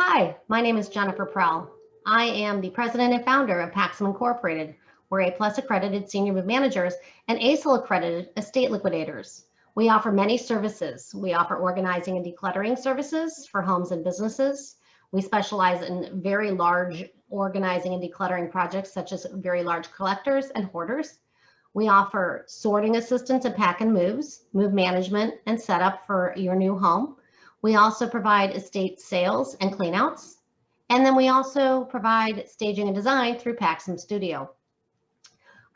Hi, my name is Jennifer Prell. I am the president and founder of Paxem Incorporated. We're A+ accredited senior move managers and ASIL accredited estate liquidators. We offer many services. We offer organizing and decluttering services for homes and businesses. We specialize in very large organizing and decluttering projects, such as very large collectors and hoarders. We offer sorting assistance and pack and moves, move management and setup for your new home. We also provide estate sales and cleanouts. And then we also provide staging and design through Paxem Studio.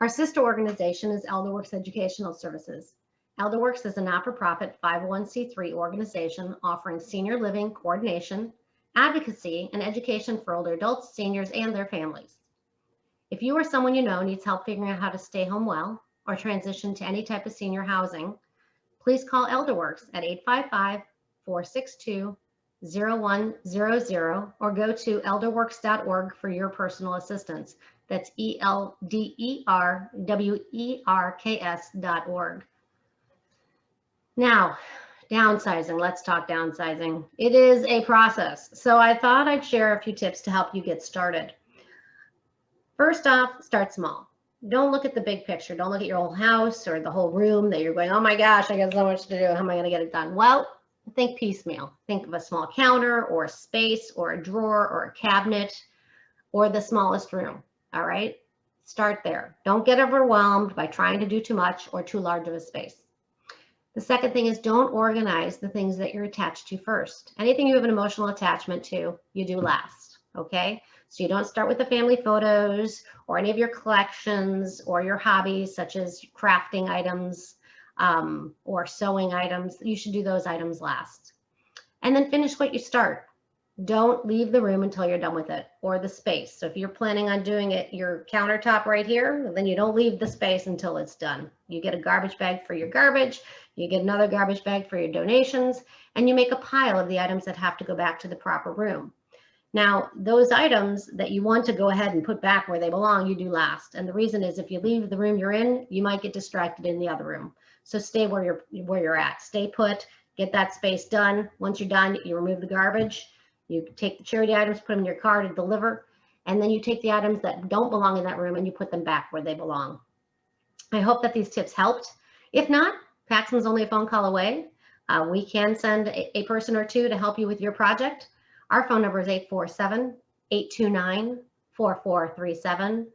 Our sister organization is Elderworks Educational Services. Elderworks is a not-for-profit 501c3 organization offering senior living coordination, advocacy, and education for older adults, seniors, and their families. If you or someone you know needs help figuring out how to stay home well or transition to any type of senior housing, please call Elderworks at 855-462-0100 or go to elderworks.org for your personal assistance. That's ELDERWERKS.org. Now, downsizing. Let's talk downsizing. It is a process. So I thought I'd share a few tips to help you get started. First off, start small. Don't look at the big picture. Don't look at your whole house or the whole room that you're going, oh my gosh, I got so much to do. How am I going to get it done? Well, think piecemeal. Think of a small counter or a space or a drawer or a cabinet or the smallest room. All right. Start there. Don't get overwhelmed by trying to do too much or too large of a space. The second thing is don't organize the things that you're attached to first. Anything you have an emotional attachment to, you do last. Okay. So you don't start with the family photos or any of your collections or your hobbies, such as crafting items or sewing items. You should do those items last. And then finish what you start. Don't leave the room until you're done with it, or the space. So if you're planning on doing it, your countertop right here, then you don't leave the space until it's done. You get a garbage bag for your garbage, you get another garbage bag for your donations, and you make a pile of the items that have to go back to the proper room. Now, those items that you want to go ahead and put back where they belong, you do last. And the reason is if you leave the room you're in, you might get distracted in the other room. So stay where you're at. Stay put, get that space done. Once you're done, you remove the garbage. You take the charity items, put them in your car to deliver, and then you take the items that don't belong in that room and you put them back where they belong. I hope that these tips helped. If not, Paxem's only a phone call away. We can send a person or two to help you with your project. Our phone number is 847-829-4437.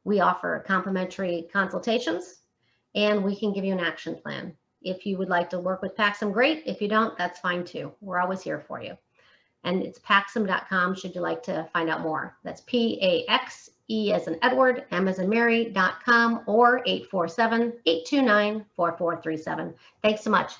We offer complimentary consultations, and we can give you an action plan. If you would like to work with Paxem, great. If you don't, that's fine too. We're always here for you. And it's paxem.com should you like to find out more. That's PAXE as in Edward, M as in Mary.com or 847-829-4437. Thanks so much.